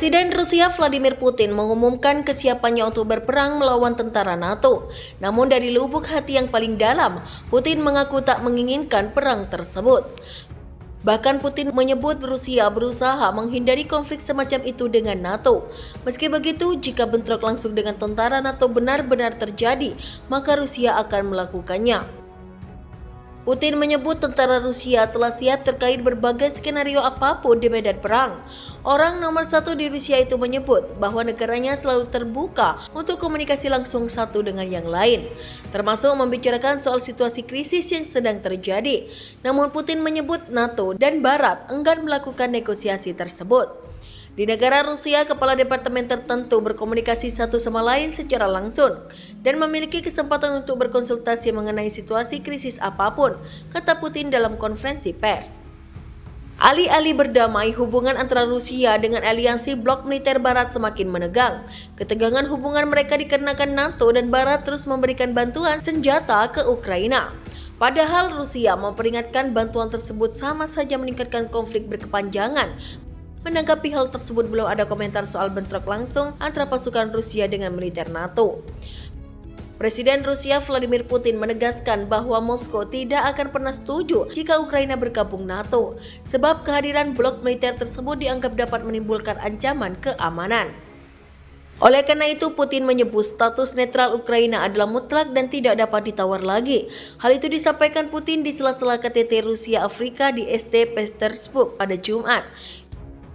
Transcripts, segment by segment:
Presiden Rusia Vladimir Putin mengumumkan kesiapannya untuk berperang melawan tentara NATO. Namun dari lubuk hati yang paling dalam, Putin mengaku tak menginginkan perang tersebut. Bahkan Putin menyebut Rusia berusaha menghindari konflik semacam itu dengan NATO. Meski begitu, jika bentrok langsung dengan tentara NATO benar-benar terjadi, maka Rusia akan melakukannya. Putin menyebut tentara Rusia telah siap terkait berbagai skenario apapun di medan perang. Orang nomor satu di Rusia itu menyebut bahwa negaranya selalu terbuka untuk komunikasi langsung satu dengan yang lain, termasuk membicarakan soal situasi krisis yang sedang terjadi. Namun Putin menyebut NATO dan Barat enggan melakukan negosiasi tersebut. Di negara Rusia, kepala departemen tertentu berkomunikasi satu sama lain secara langsung dan memiliki kesempatan untuk berkonsultasi mengenai situasi krisis apapun, kata Putin dalam konferensi pers. Alih-alih berdamai, hubungan antara Rusia dengan aliansi blok militer Barat semakin menegang. Ketegangan hubungan mereka dikarenakan NATO dan Barat terus memberikan bantuan senjata ke Ukraina. Padahal Rusia memperingatkan bantuan tersebut sama saja meningkatkan konflik berkepanjangan. Menanggapi hal tersebut, belum ada komentar soal bentrok langsung antara pasukan Rusia dengan militer NATO. Presiden Rusia Vladimir Putin menegaskan bahwa Moskow tidak akan pernah setuju jika Ukraina bergabung NATO, sebab kehadiran blok militer tersebut dianggap dapat menimbulkan ancaman keamanan. Oleh karena itu, Putin menyebut status netral Ukraina adalah mutlak dan tidak dapat ditawar lagi. Hal itu disampaikan Putin di sela-sela KTT Rusia Afrika di St. Petersburg pada Jumat.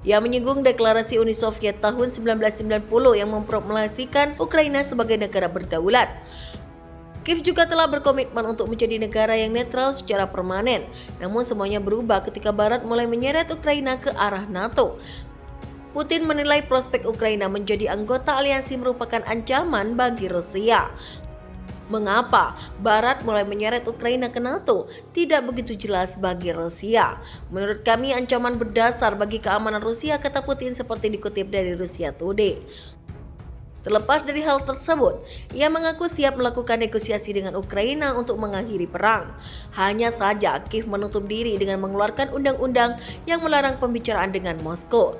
Ia menyinggung deklarasi Uni Soviet tahun 1990 yang memproklamasikan Ukraina sebagai negara berdaulat. Kiev juga telah berkomitmen untuk menjadi negara yang netral secara permanen. Namun semuanya berubah ketika Barat mulai menyeret Ukraina ke arah NATO. Putin menilai prospek Ukraina menjadi anggota aliansi merupakan ancaman bagi Rusia. Mengapa Barat mulai menyeret Ukraina ke NATO tidak begitu jelas bagi Rusia. Menurut kami ancaman berdasar bagi keamanan Rusia, kata Putin seperti dikutip dari Russia Today. Terlepas dari hal tersebut, ia mengaku siap melakukan negosiasi dengan Ukraina untuk mengakhiri perang. Hanya saja Kiev menutup diri dengan mengeluarkan undang-undang yang melarang pembicaraan dengan Moskow.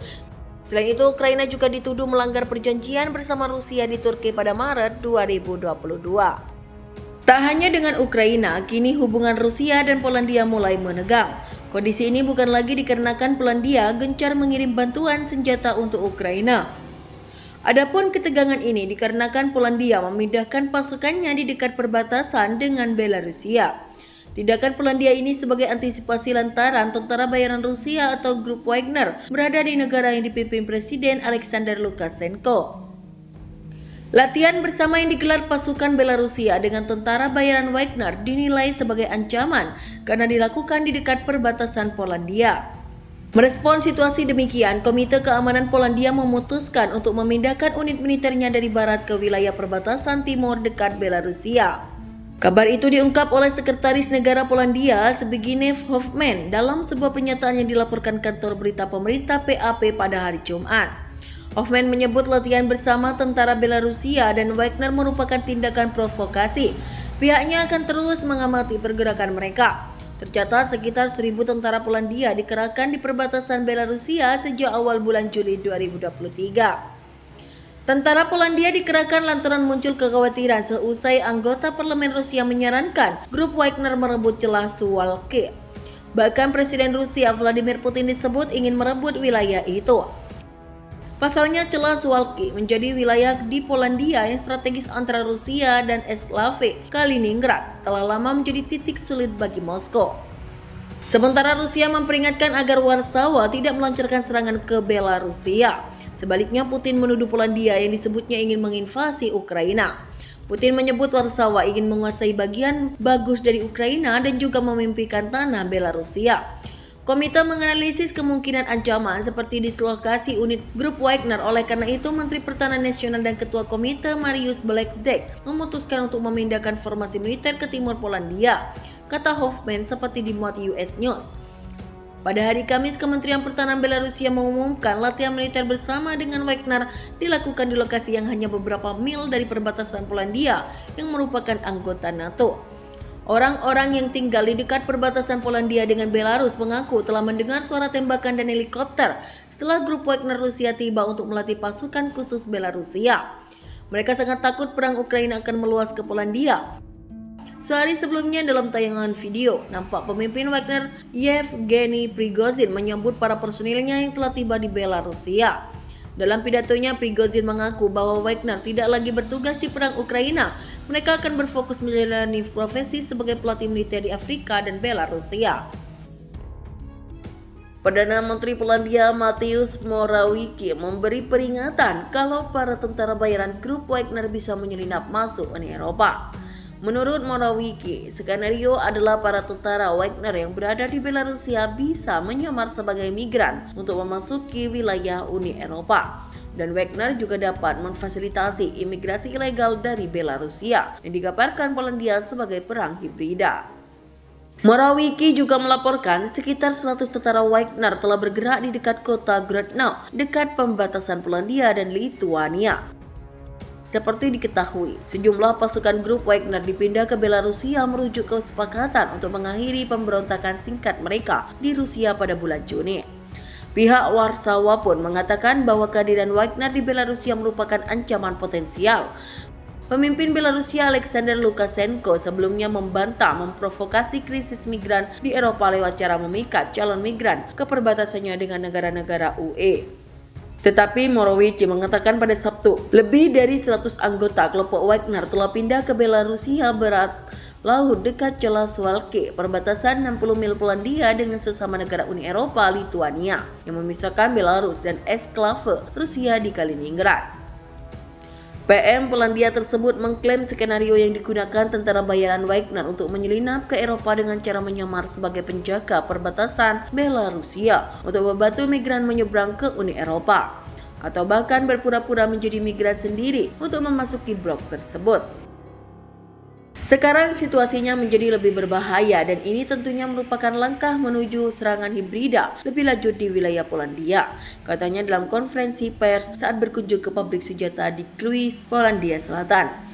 Selain itu, Ukraina juga dituduh melanggar perjanjian bersama Rusia di Turki pada Maret 2022. Tak hanya dengan Ukraina, kini hubungan Rusia dan Polandia mulai menegang. Kondisi ini bukan lagi dikarenakan Polandia gencar mengirim bantuan senjata untuk Ukraina. Adapun ketegangan ini dikarenakan Polandia memindahkan pasukannya di dekat perbatasan dengan Belarusia. Tindakan Polandia ini sebagai antisipasi lantaran tentara bayaran Rusia atau grup Wagner berada di negara yang dipimpin Presiden Alexander Lukashenko. Latihan bersama yang digelar pasukan Belarusia dengan tentara bayaran Wagner dinilai sebagai ancaman karena dilakukan di dekat perbatasan Polandia. Merespons situasi demikian, Komite Keamanan Polandia memutuskan untuk memindahkan unit militernya dari barat ke wilayah perbatasan timur dekat Belarusia. Kabar itu diungkap oleh Sekretaris Negara Polandia Zbigniew Hoffman dalam sebuah pernyataan yang dilaporkan kantor berita pemerintah PAP pada hari Jumat. Hoffman menyebut latihan bersama tentara Belarusia dan Wagner merupakan tindakan provokasi. Pihaknya akan terus mengamati pergerakan mereka. Tercatat sekitar 1.000 tentara Polandia dikerahkan di perbatasan Belarusia sejak awal bulan Juli 2023. Tentara Polandia dikerahkan lantaran muncul kekhawatiran seusai anggota parlemen Rusia menyarankan grup Wagner merebut celah Suwalki. Bahkan Presiden Rusia Vladimir Putin disebut ingin merebut wilayah itu. Pasalnya celah Suwalki menjadi wilayah di Polandia yang strategis antara Rusia dan Eksklave Kaliningrad telah lama menjadi titik sulit bagi Moskow. Sementara Rusia memperingatkan agar Warsawa tidak melancarkan serangan ke Belarusia. Sebaliknya Putin menuduh Polandia yang disebutnya ingin menginvasi Ukraina. Putin menyebut Warsawa ingin menguasai bagian bagus dari Ukraina dan juga memimpikan tanah Belarusia. Komite menganalisis kemungkinan ancaman seperti dislokasi unit grup Wagner. Oleh karena itu, Menteri Pertahanan Nasional dan Ketua Komite Mariusz Błaszczak memutuskan untuk memindahkan formasi militer ke timur Polandia, kata Hoffman seperti dimuat US News. Pada hari Kamis, Kementerian Pertahanan Belarusia mengumumkan latihan militer bersama dengan Wagner dilakukan di lokasi yang hanya beberapa mil dari perbatasan Polandia yang merupakan anggota NATO. Orang-orang yang tinggal di dekat perbatasan Polandia dengan Belarus mengaku telah mendengar suara tembakan dan helikopter setelah grup Wagner Rusia tiba untuk melatih pasukan khusus Belarusia. Mereka sangat takut perang Ukraina akan meluas ke Polandia. Sehari sebelumnya dalam tayangan video, nampak pemimpin Wagner Yevgeny Prigozhin menyambut para personilnya yang telah tiba di Belarusia. Dalam pidatonya, Prigozhin mengaku bahwa Wagner tidak lagi bertugas di perang Ukraina. Mereka akan berfokus menjalani profesi sebagai pelatih militer di Afrika dan Belarusia. Perdana Menteri Polandia Mateusz Morawiecki memberi peringatan kalau para tentara bayaran grup Wagner bisa menyelinap masuk Uni Eropa. Menurut Morawiecki, skenario adalah para tentara Wagner yang berada di Belarusia bisa menyamar sebagai migran untuk memasuki wilayah Uni Eropa. Dan Wagner juga dapat memfasilitasi imigrasi ilegal dari Belarusia yang digambarkan Polandia sebagai perang hibrida. Morawiecki juga melaporkan sekitar 100 tentara Wagner telah bergerak di dekat kota Grodno, dekat pembatasan Polandia dan Lituania. Seperti diketahui, sejumlah pasukan grup Wagner dipindah ke Belarusia merujuk kesepakatan untuk mengakhiri pemberontakan singkat mereka di Rusia pada bulan Juni. Pihak Warsawa pun mengatakan bahwa kehadiran Wagner di Belarusia merupakan ancaman potensial. Pemimpin Belarusia Alexander Lukashenko sebelumnya membantah memprovokasi krisis migran di Eropa lewat cara memikat calon migran ke perbatasannya dengan negara-negara UE. Tetapi Morawiecki mengatakan pada Sabtu, lebih dari 100 anggota kelompok Wagner telah pindah ke Belarusia berat laut dekat Celaswalke, perbatasan 60 mil Polandia dengan sesama negara Uni Eropa Lituania yang memisahkan Belarus dan eksklave Rusia di Kaliningrad. PM Polandia tersebut mengklaim skenario yang digunakan tentara bayaran Wagner untuk menyelinap ke Eropa dengan cara menyamar sebagai penjaga perbatasan Belarusia untuk membantu migran menyeberang ke Uni Eropa, atau bahkan berpura-pura menjadi migran sendiri untuk memasuki blok tersebut. Sekarang situasinya menjadi lebih berbahaya dan ini tentunya merupakan langkah menuju serangan hibrida lebih lanjut di wilayah Polandia, katanya dalam konferensi pers saat berkunjung ke pabrik senjata di Kruis, Polandia Selatan.